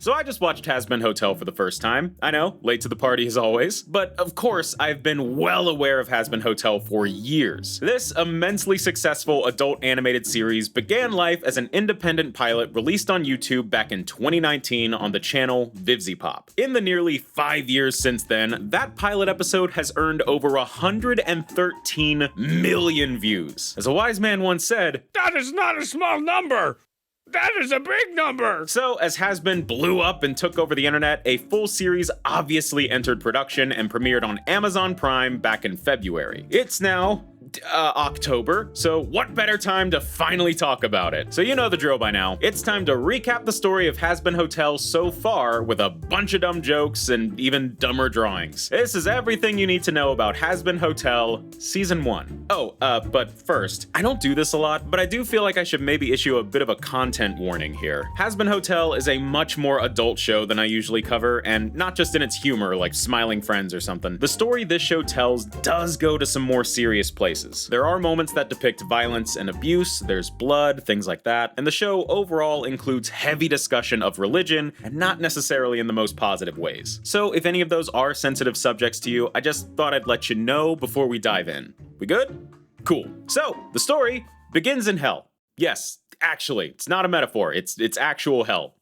So I just watched Hazbin Hotel for the first time. I know, late to the party as always. But of course, I've been well aware of Hazbin Hotel for years. This immensely successful adult animated series began life as an independent pilot released on YouTube back in 2019 on the channel Vivziepop. In the nearly 5 years since then, that pilot episode has earned over 113 million views. As a wise man once said, "That is not a small number! That is a big number!" So, as Hazbin blew up and took over the internet, a full series obviously entered production and premiered on Amazon Prime back in February. It's now October, so what better time to finally talk about it? So you know the drill by now. It's time to recap the story of Hazbin Hotel so far with a bunch of dumb jokes and even dumber drawings. This is everything you need to know about Hazbin Hotel Season 1. But first, I don't do this a lot, but I do feel like I should maybe issue a bit of a content warning here. Hazbin Hotel is a much more adult show than I usually cover, and not just in its humor like Smiling Friends or something. The story this show tells does go to some more serious places. There are moments that depict violence and abuse, there's blood, things like that, and the show overall includes heavy discussion of religion, and not necessarily in the most positive ways. So if any of those are sensitive subjects to you, I just thought I'd let you know before we dive in. We good? Cool. So, the story begins in hell. Yes, actually, it's not a metaphor, it's actual hell.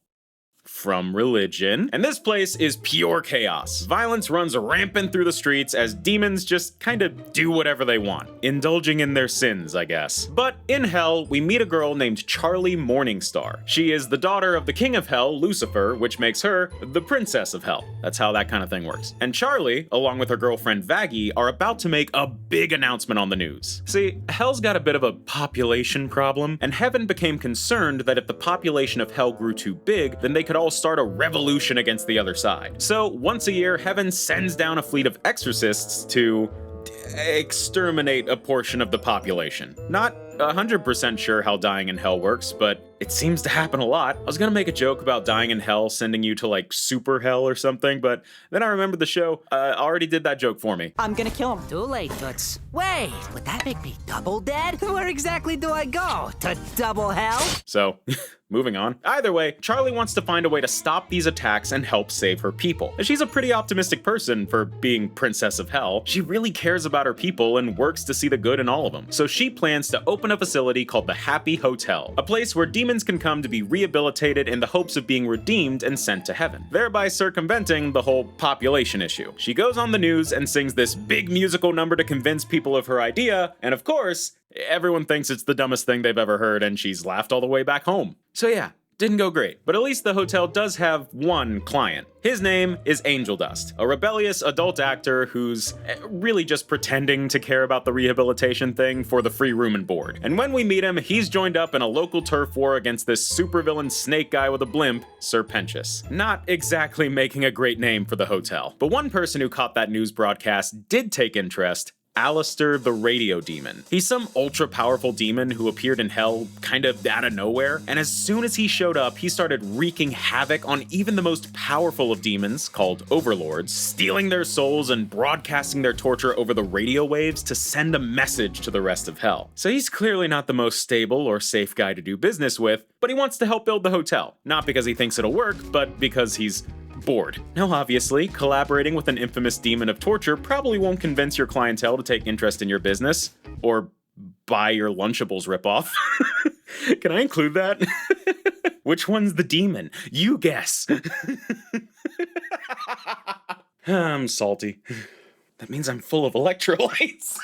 From religion. And this place is pure chaos. Violence runs rampant through the streets as demons just kind of do whatever they want, indulging in their sins, I guess. But in hell, we meet a girl named Charlie Morningstar. She is the daughter of the king of hell, Lucifer, which makes her the princess of hell. That's how that kind of thing works. And Charlie, along with her girlfriend Vaggie, are about to make a big announcement on the news. See, hell's got a bit of a population problem, and heaven became concerned that if the population of hell grew too big, then they could all start a revolution against the other side. So once a year, heaven sends down a fleet of exorcists to exterminate a portion of the population. Not 100% sure how dying in hell works, but it seems to happen a lot. I was gonna make a joke about dying in hell sending you to like super hell or something, but then I remembered the show already did that joke for me. I'm gonna kill him. Too late, Toots. Wait, would that make me double dead? Where exactly do I go? To double hell? So, moving on. Either way, Charlie wants to find a way to stop these attacks and help save her people. And she's a pretty optimistic person for being Princess of Hell. She really cares about her people and works to see the good in all of them. So she plans to open a facility called the Happy Hotel, a place where demons can come to be rehabilitated in the hopes of being redeemed and sent to heaven, thereby circumventing the whole population issue. She goes on the news and sings this big musical number to convince people of her idea, and of course, everyone thinks it's the dumbest thing they've ever heard, and she's laughed all the way back home. So yeah, didn't go great. But at least the hotel does have one client. His name is Angel Dust, a rebellious adult actor who's really just pretending to care about the rehabilitation thing for the free room and board. And when we meet him, he's joined up in a local turf war against this supervillain snake guy with a blimp, Sir Pentious. Not exactly making a great name for the hotel. But one person who caught that news broadcast did take interest: Alistair the Radio Demon. He's some ultra-powerful demon who appeared in hell kind of out of nowhere, and as soon as he showed up, he started wreaking havoc on even the most powerful of demons, called overlords, stealing their souls and broadcasting their torture over the radio waves to send a message to the rest of hell. So he's clearly not the most stable or safe guy to do business with, but he wants to help build the hotel. Not because he thinks it'll work, but because he's bored. Now obviously, collaborating with an infamous demon of torture probably won't convince your clientele to take interest in your business, or buy your Lunchables ripoff. Can I include that? Which one's the demon? You guess. I'm salty. That means I'm full of electrolytes.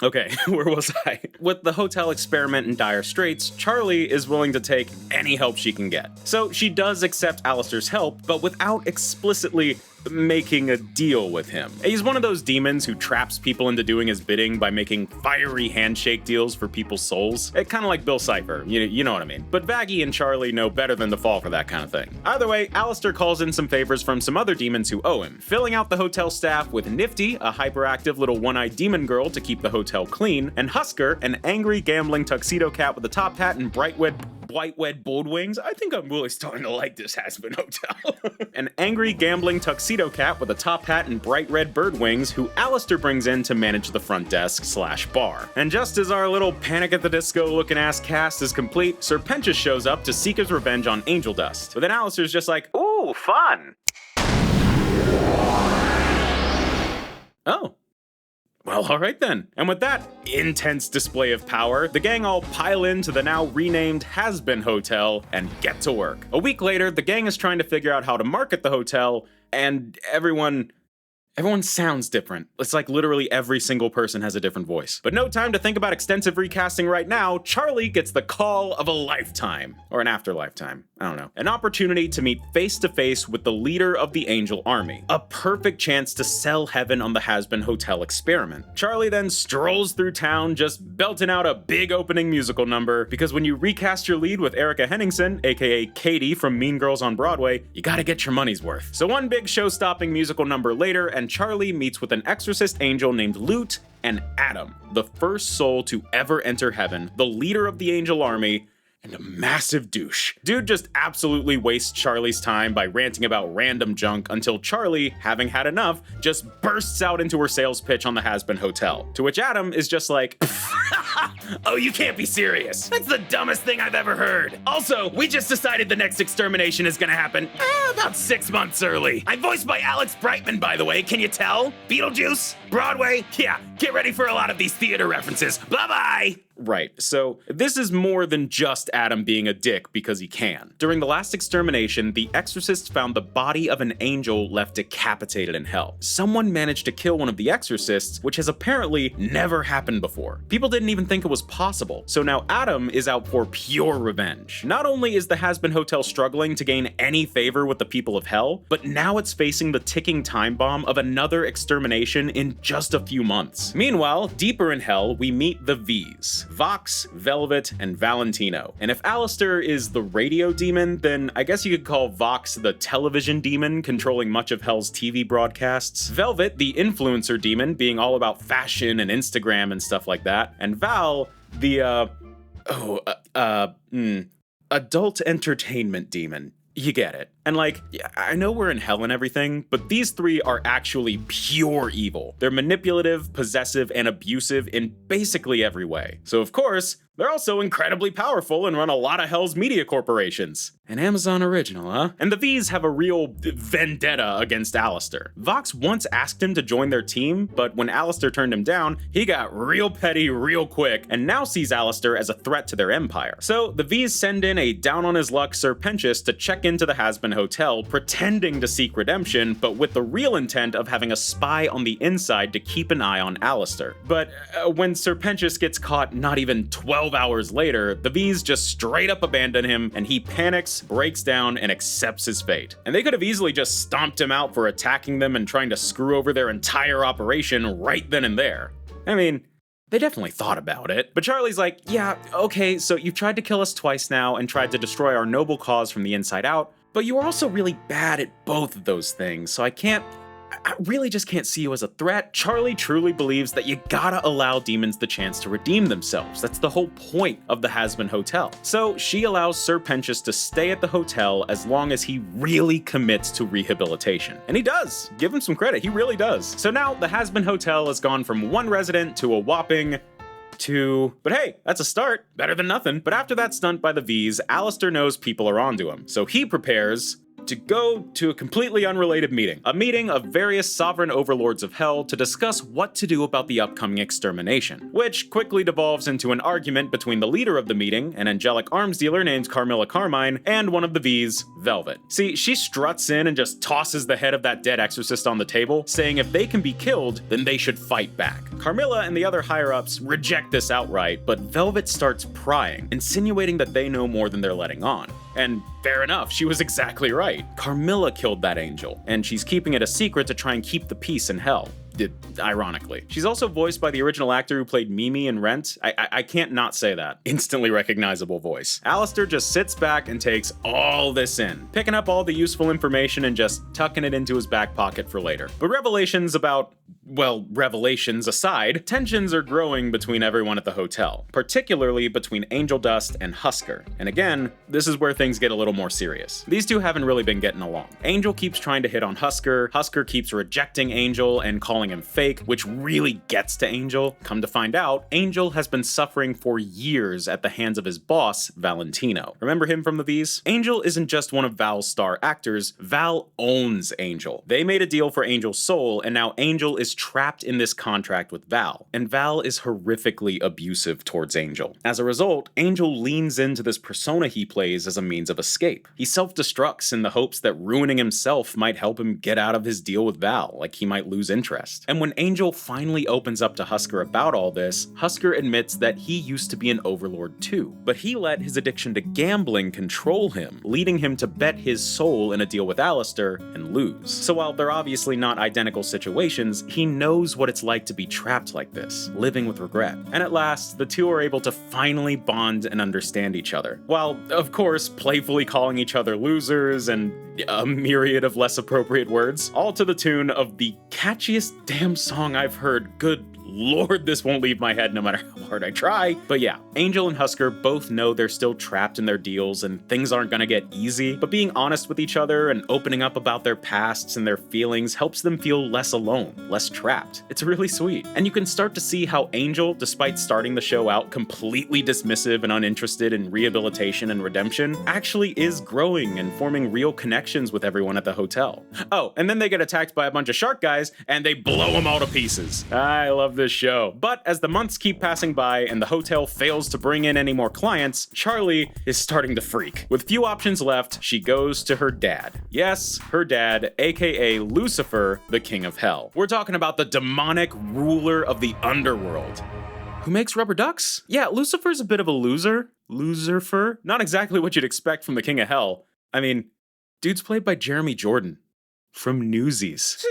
Okay, where was I? With the hotel experiment in dire straits, Charlie is willing to take any help she can get. So she does accept Alistair's help, but without explicitly making a deal with him. He's one of those demons who traps people into doing his bidding by making fiery handshake deals for people's souls. Kind of like Bill Cipher, you know what I mean. But Vaggie and Charlie know better than to fall for that kind of thing. Either way, Alistair calls in some favors from some other demons who owe him, filling out the hotel staff with Nifty, a hyperactive little one-eyed demon girl to keep the hotel clean, and Husker, an angry gambling tuxedo cat with a top hat and bright white-wed bullwings. I think I'm really starting to like this Hazbin Hotel. An angry gambling tuxedo cat with a top hat and bright red bird wings who Alistair brings in to manage the front desk/bar. And just as our little Panic at the Disco looking ass cast is complete, Serpentius shows up to seek his revenge on Angel Dust. But then Alistair's just like, ooh, fun. Oh. Well, alright then. And with that intense display of power, the gang all pile into the now renamed Hazbin Hotel and get to work. A week later, the gang is trying to figure out how to market the hotel, and everyone sounds different. It's like literally every single person has a different voice. But no time to think about extensive recasting right now. Charlie gets the call of a lifetime. Or an after-lifetime. I don't know. An opportunity to meet face-to-face with the leader of the Angel Army. A perfect chance to sell heaven on the Hazbin Hotel experiment. Charlie then strolls through town just belting out a big opening musical number, because when you recast your lead with Erica Henningsen, aka Katie from Mean Girls on Broadway, you gotta get your money's worth. So one big show-stopping musical number later, and Charlie meets with an exorcist angel named Lute and Adam, the first soul to ever enter heaven, the leader of the Angel Army, and a massive douche. Dude just absolutely wastes Charlie's time by ranting about random junk until Charlie, having had enough, just bursts out into her sales pitch on the Hazbin Hotel. To which Adam is just like, oh, you can't be serious. That's the dumbest thing I've ever heard. Also, we just decided the next extermination is gonna happen about 6 months early. I'm voiced by Alex Brightman, by the way, can you tell? Beetlejuice, Broadway, yeah, get ready for a lot of these theater references. Bye-bye! Right, so this is more than just Adam being a dick because he can. During the last extermination, the exorcists found the body of an angel left decapitated in hell. Someone managed to kill one of the exorcists, which has apparently never happened before. People didn't even think it was possible, so now Adam is out for pure revenge. Not only is the Hazbin Hotel struggling to gain any favor with the people of hell, but now it's facing the ticking time bomb of another extermination in just a few months. Meanwhile, deeper in hell, we meet the V's. Vox, Velvet, and Valentino. And if Alistair is the radio demon, then I guess you could call Vox the television demon controlling much of Hell's TV broadcasts. Velvet, the influencer demon, being all about fashion and Instagram and stuff like that. And Val, the, adult entertainment demon. You get it. And like, yeah, I know we're in hell and everything, but these three are actually pure evil. They're manipulative, possessive, and abusive in basically every way. So of course, they're also incredibly powerful and run a lot of Hell's media corporations. An Amazon original, huh? And the V's have a real vendetta against Alistair. Vox once asked him to join their team, but when Alistair turned him down, he got real petty real quick, and now sees Alistair as a threat to their empire. So the V's send in a down-on-his-luck Serpentius to check into the Hazbin Hotel, pretending to seek redemption, but with the real intent of having a spy on the inside to keep an eye on Alistair. But when Serpentius gets caught not even 12 hours later, the V's just straight up abandon him, and he panics, breaks down, and accepts his fate. And they could have easily just stomped him out for attacking them and trying to screw over their entire operation right then and there. I mean, they definitely thought about it. But Charlie's like, yeah, okay, so you've tried to kill us twice now and tried to destroy our noble cause from the inside out, but you were also really bad at both of those things, so I really just can't see you as a threat. Charlie truly believes that you gotta allow demons the chance to redeem themselves. That's the whole point of the Hazbin Hotel. So she allows Serpentius to stay at the hotel as long as he really commits to rehabilitation. And he does. Give him some credit, he really does. So now the Hazbin Hotel has gone from 1 resident to a whopping 2. But hey, that's a start. Better than nothing. But after that stunt by the V's, Alistair knows people are onto him. So he prepares to go to a completely unrelated meeting. A meeting of various sovereign overlords of hell to discuss what to do about the upcoming extermination, which quickly devolves into an argument between the leader of the meeting, an angelic arms dealer named Carmilla Carmine, and one of the V's, Velvet. See, she struts in and just tosses the head of that dead exorcist on the table, saying if they can be killed, then they should fight back. Carmilla and the other higher-ups reject this outright, but Velvet starts prying, insinuating that they know more than they're letting on. And fair enough, she was exactly right. Carmilla killed that angel, and she's keeping it a secret to try and keep the peace in hell. ironically. She's also voiced by the original actor who played Mimi in Rent. I can't not say that. Instantly recognizable voice. Alistair just sits back and takes all this in, picking up all the useful information and just tucking it into his back pocket for later. But revelations aside, tensions are growing between everyone at the hotel, particularly between Angel Dust and Husker. And again, this is where things get a little more serious. These two haven't really been getting along. Angel keeps trying to hit on Husker, Husker keeps rejecting Angel and calling him fake, which really gets to Angel. Come to find out, Angel has been suffering for years at the hands of his boss, Valentino. Remember him from the V's? Angel isn't just one of Val's star actors, Val owns Angel. They made a deal for Angel's soul, and now Angel is trapped in this contract with Val, and Val is horrifically abusive towards Angel. As a result, Angel leans into this persona he plays as a means of escape. He self-destructs in the hopes that ruining himself might help him get out of his deal with Val, like he might lose interest. And when Angel finally opens up to Husker about all this, Husker admits that he used to be an overlord too, but he let his addiction to gambling control him, leading him to bet his soul in a deal with Alistair and lose. So while they're obviously not identical situations, he knows what it's like to be trapped like this, living with regret. And at last, the two are able to finally bond and understand each other, while, of course, playfully calling each other losers and a myriad of less appropriate words, all to the tune of the catchiest damn song I've heard. Good Lord, this won't leave my head no matter how hard I try. But yeah, Angel and Husker both know they're still trapped in their deals and things aren't gonna get easy, but being honest with each other and opening up about their pasts and their feelings helps them feel less alone, less trapped. It's really sweet. And you can start to see how Angel, despite starting the show out completely dismissive and uninterested in rehabilitation and redemption, actually is growing and forming real connections with everyone at the hotel. Oh, and then they get attacked by a bunch of shark guys and they blow them all to pieces. I love this show. But as the months keep passing by and the hotel fails to bring in any more clients, Charlie is starting to freak. With few options left, she goes to her dad. Yes, her dad, aka Lucifer, the King of Hell. We're talking about the demonic ruler of the underworld. Who makes rubber ducks? Yeah, Lucifer's a bit of a loser. Lucifer? Not exactly what you'd expect from the King of Hell. I mean, dude's played by Jeremy Jordan from Newsies.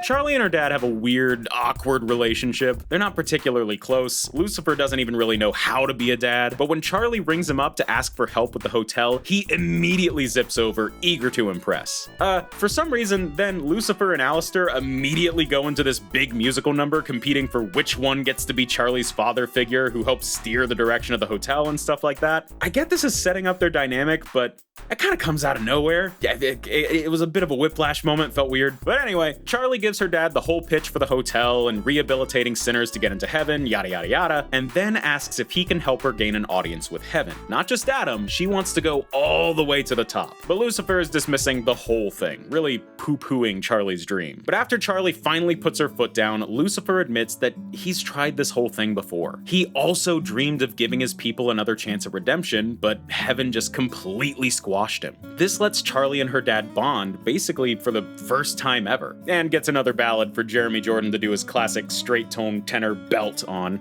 Charlie and her dad have a weird, awkward relationship. They're not particularly close. Lucifer doesn't even really know how to be a dad, but when Charlie rings him up to ask for help with the hotel, he immediately zips over, eager to impress. For some reason, then Lucifer and Alistair immediately go into this big musical number competing for which one gets to be Charlie's father figure who helps steer the direction of the hotel and stuff like that. I get this is setting up their dynamic, but it kind of comes out of nowhere. Yeah, it was a bit of a whiplash moment, felt weird. But anyway, Charlie gives her dad the whole pitch for the hotel and rehabilitating sinners to get into heaven, yada yada yada, and then asks if he can help her gain an audience with heaven. Not just Adam, she wants to go all the way to the top. But Lucifer is dismissing the whole thing, really poo-pooing Charlie's dream. But after Charlie finally puts her foot down, Lucifer admits that he's tried this whole thing before. He also dreamed of giving his people another chance at redemption, but heaven just completely squashed him. This lets Charlie and her dad bond, basically for the first time ever, and gets another ballad for Jeremy Jordan to do his classic straight-tone tenor belt on.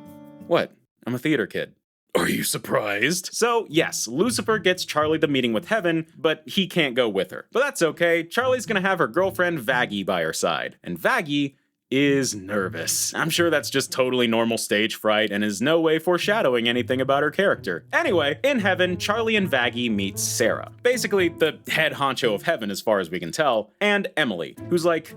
What? I'm a theater kid. Are you surprised? So yes, Lucifer gets Charlie the meeting with heaven, but he can't go with her. But that's okay, Charlie's gonna have her girlfriend Vaggie by her side, and Vaggie is nervous. I'm sure that's just totally normal stage fright and is no way foreshadowing anything about her character. Anyway, in heaven, Charlie and Vaggie meet Sarah, basically the head honcho of heaven as far as we can tell, and Emily, who's like,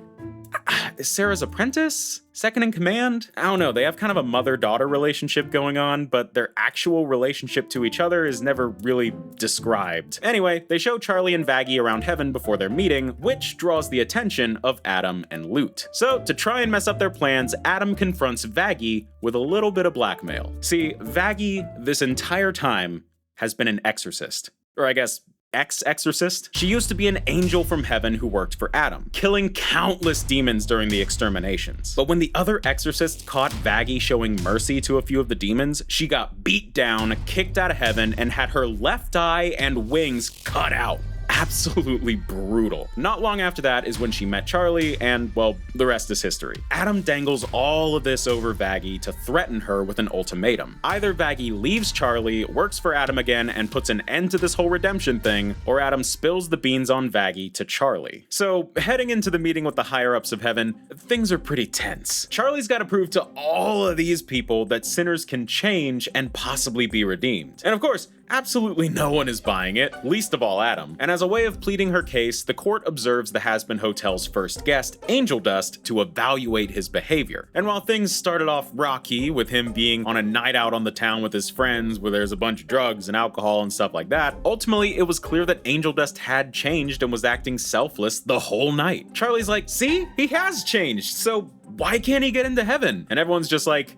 is Sarah's apprentice? Second in command? I don't know, they have kind of a mother-daughter relationship going on, but their actual relationship to each other is never really described. Anyway, they show Charlie and Vaggie around heaven before their meeting, which draws the attention of Adam and Lute. So, to try and mess up their plans, Adam confronts Vaggie with a little bit of blackmail. See, Vaggie, this entire time, has been an exorcist. Or I guess, ex-exorcist? She used to be an angel from heaven who worked for Adam, killing countless demons during the exterminations. But when the other exorcists caught Vaggie showing mercy to a few of the demons, she got beat down, kicked out of heaven, and had her left eye and wings cut out. absolutely brutal. Not long after that is when she met Charlie, and, well, the rest is history. Adam dangles all of this over Vaggie to threaten her with an ultimatum. Either Vaggie leaves Charlie, works for Adam again, and puts an end to this whole redemption thing, or Adam spills the beans on Vaggie to Charlie. So, heading into the meeting with the higher-ups of heaven, things are pretty tense. Charlie's gotta prove to all of these people that sinners can change and possibly be redeemed. And of course, absolutely no one is buying it, least of all Adam. And as a way of pleading her case, the court observes the Hazbin Hotel's first guest, Angel Dust, to evaluate his behavior. And while things started off rocky, with him being on a night out on the town with his friends where there's a bunch of drugs and alcohol and stuff like that, ultimately it was clear that Angel Dust had changed and was acting selfless the whole night. Charlie's like, see? He has changed, so why can't he get into heaven? And everyone's just like,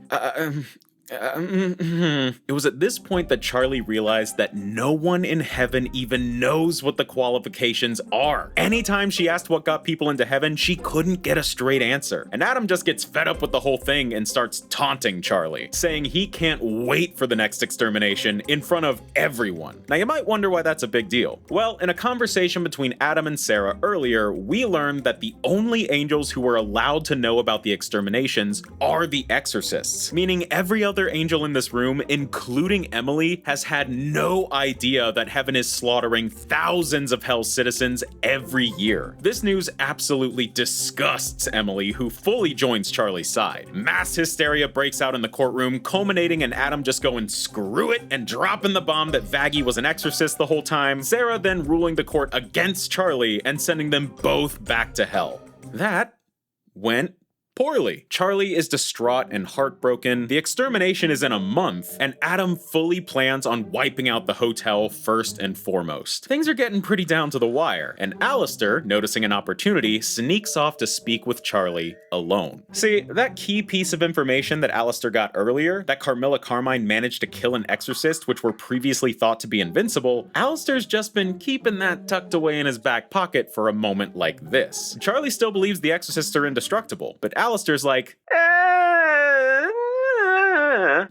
It was at this point that Charlie realized that no one in heaven even knows what the qualifications are. Anytime she asked what got people into heaven, she couldn't get a straight answer. And Adam just gets fed up with the whole thing and starts taunting Charlie, saying he can't wait for the next extermination in front of everyone. Now you might wonder why that's a big deal. Well, in a conversation between Adam and Sarah earlier, we learned that the only angels who were allowed to know about the exterminations are the exorcists, meaning every other angel in this room, including Emily, has had no idea that heaven is slaughtering thousands of hell's citizens every year. This news absolutely disgusts Emily, who fully joins Charlie's side. Mass hysteria breaks out in the courtroom, culminating in Adam just going screw it and dropping the bomb that Vaggie was an exorcist the whole time, Sarah then ruling the court against Charlie and sending them both back to hell. That went poorly. Charlie is distraught and heartbroken. The extermination is in a month, and Adam fully plans on wiping out the hotel first and foremost. Things are getting pretty down to the wire, and Alistair, noticing an opportunity, sneaks off to speak with Charlie alone. See, that key piece of information that Alistair got earlier, that Carmilla Carmine managed to kill an exorcist which were previously thought to be invincible, Alistair's just been keeping that tucked away in his back pocket for a moment like this. Charlie still believes the exorcists are indestructible, but Alistair's like,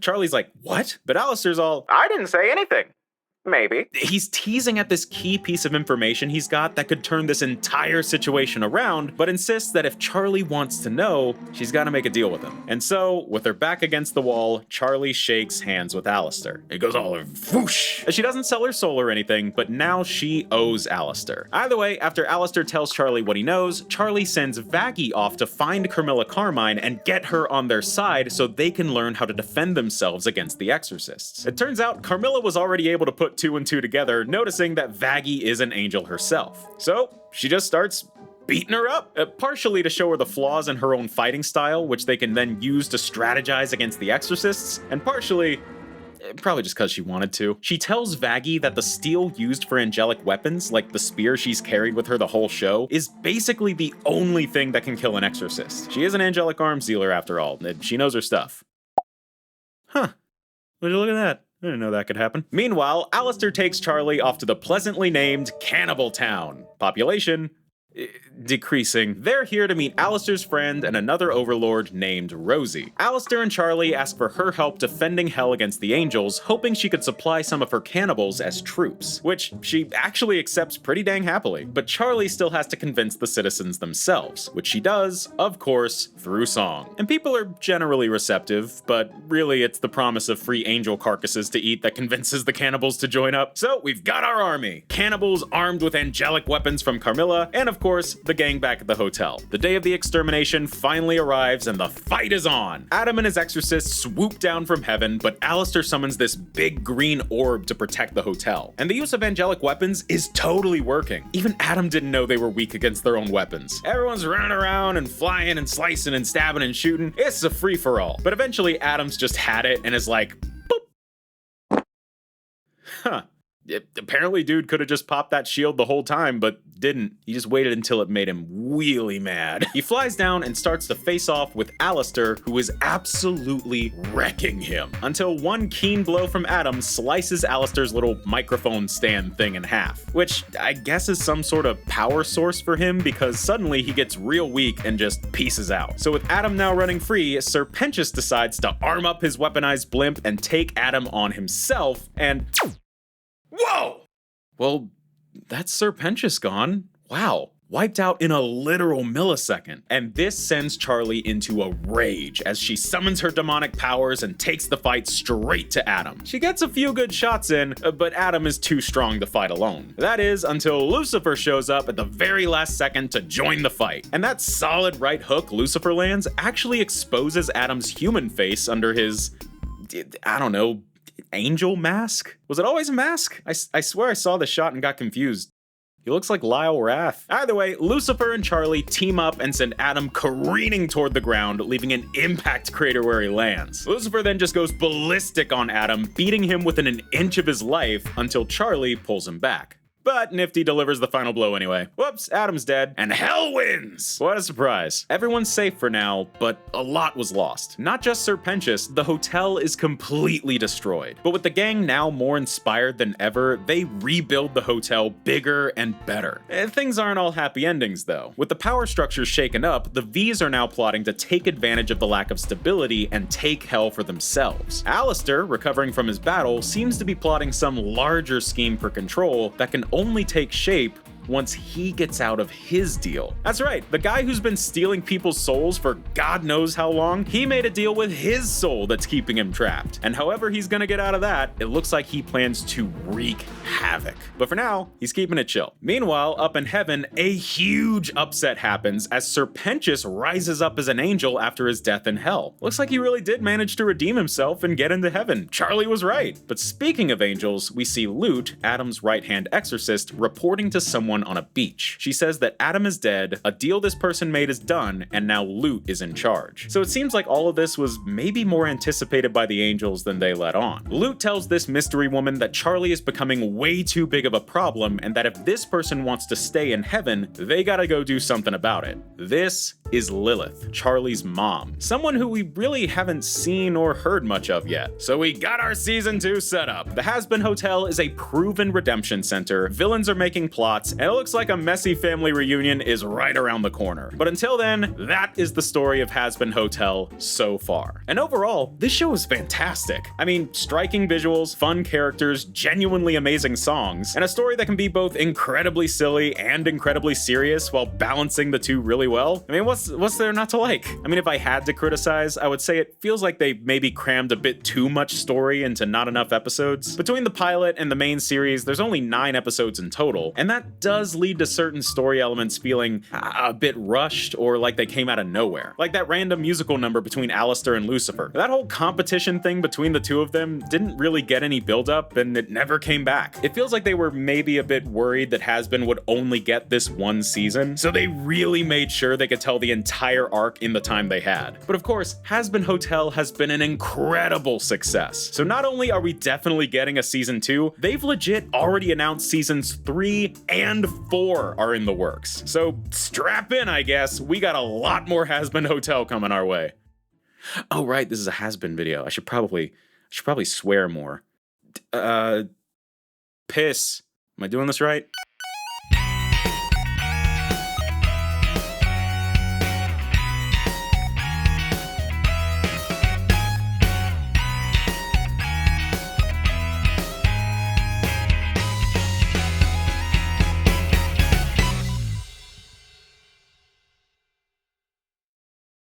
Charlie's like, what? But Alistair's all, I didn't say anything. Maybe. He's teasing at this key piece of information he's got that could turn this entire situation around, but insists that if Charlie wants to know, she's gotta make a deal with him. And so, with her back against the wall, Charlie shakes hands with Alistair. It goes all whoosh. She doesn't sell her soul or anything, but now she owes Alistair. Either way, after Alistair tells Charlie what he knows, Charlie sends Vaggie off to find Carmilla Carmine and get her on their side so they can learn how to defend themselves against the exorcists. It turns out Carmilla was already able to put two and two together, noticing that Vaggie is an angel herself. So she just starts beating her up, partially to show her the flaws in her own fighting style, which they can then use to strategize against the exorcists, and partially probably just because she wanted to. She tells Vaggie that the steel used for angelic weapons, like the spear she's carried with her the whole show, is basically the only thing that can kill an exorcist. She is an angelic arms dealer after all, and she knows her stuff. Huh. Would you look at that? I didn't know that could happen. Meanwhile, Alistair takes Charlie off to the pleasantly named Cannibal Town. Population decreasing. They're here to meet Alistair's friend and another overlord named Rosie. Alistair and Charlie ask for her help defending hell against the angels, hoping she could supply some of her cannibals as troops, which she actually accepts pretty dang happily. But Charlie still has to convince the citizens themselves, which she does, of course, through song. And people are generally receptive, but really it's the promise of free angel carcasses to eat that convinces the cannibals to join up. So we've got our army. Cannibals armed with angelic weapons from Carmilla, and of course, the gang back at the hotel. The day of the extermination finally arrives and the fight is on. Adam and his exorcists swoop down from heaven, but Alistair summons this big green orb to protect the hotel. And the use of angelic weapons is totally working. Even Adam didn't know they were weak against their own weapons. Everyone's running around and flying and slicing and stabbing and shooting. It's a free-for-all. But eventually Adam's just had it and is like, boop. Huh. Apparently dude could have just popped that shield the whole time, but didn't. He just waited until it made him really mad. He flies down and starts to face off with Alistair, who is absolutely wrecking him, until one keen blow from Adam slices Alistair's little microphone stand thing in half, which I guess is some sort of power source for him because suddenly he gets real weak and just pieces out. So with Adam now running free, Serpentius decides to arm up his weaponized blimp and take Adam on himself, and whoa! Well, that's Serpentious gone. Wow. Wiped out in a literal millisecond. And this sends Charlie into a rage as she summons her demonic powers and takes the fight straight to Adam. She gets a few good shots in, but Adam is too strong to fight alone. That is until Lucifer shows up at the very last second to join the fight. And that solid right hook Lucifer lands actually exposes Adam's human face under his, I don't know, angel mask? Was it always a mask? I swear I saw the shot and got confused. He looks like Lyle Wrath. Either way, Lucifer and Charlie team up and send Adam careening toward the ground, leaving an impact crater where he lands. Lucifer then just goes ballistic on Adam, beating him within an inch of his life until Charlie pulls him back. But Nifty delivers the final blow anyway. Whoops, Adam's dead, and hell wins! What a surprise. Everyone's safe for now, but a lot was lost. Not just Serpentious, the hotel is completely destroyed. But with the gang now more inspired than ever, they rebuild the hotel bigger and better. Things aren't all happy endings though. With the power structures shaken up, the V's are now plotting to take advantage of the lack of stability and take hell for themselves. Alistair, recovering from his battle, seems to be plotting some larger scheme for control that can only take shape once he gets out of his deal. That's right, the guy who's been stealing people's souls for God knows how long, he made a deal with his soul that's keeping him trapped. And however he's gonna get out of that, it looks like he plans to wreak havoc. But for now, he's keeping it chill. Meanwhile, up in heaven, a huge upset happens as Serpentious rises up as an angel after his death in hell. Looks like he really did manage to redeem himself and get into heaven. Charlie was right. But speaking of angels, we see Lute, Adam's right-hand exorcist, reporting to someone on a beach. She says that Adam is dead, a deal this person made is done, and now Lute is in charge. So it seems like all of this was maybe more anticipated by the angels than they let on. Lute tells this mystery woman that Charlie is becoming way too big of a problem and that if this person wants to stay in heaven, they gotta go do something about it. This is Lilith, Charlie's mom, someone who we really haven't seen or heard much of yet. So we got our season 2 set up. The Hazbin Hotel is a proven redemption center, villains are making plots, and it looks like a messy family reunion is right around the corner. But until then, that is the story of Hazbin Hotel so far. And overall, this show is fantastic. I mean, striking visuals, fun characters, genuinely amazing songs, and a story that can be both incredibly silly and incredibly serious while balancing the two really well. I mean, what's there not to like? I mean, if I had to criticize, I would say it feels like they maybe crammed a bit too much story into not enough episodes. Between the pilot and the main series, there's only 9 episodes in total, and that does lead to certain story elements feeling a bit rushed or like they came out of nowhere. Like that random musical number between Alistair and Lucifer. That whole competition thing between the two of them didn't really get any build-up and it never came back. It feels like they were maybe a bit worried that Hazbin would only get this one season, so they really made sure they could tell the entire arc in the time they had. But of course, Hazbin Hotel has been an incredible success. So not only are we definitely getting a season 2, they've legit already announced seasons 3 and 4 are in the works. So strap in, I guess. We got a lot more Hazbin Hotel coming our way. Oh right, this is a Hazbin video. I should probably swear more. Piss. Am I doing this right?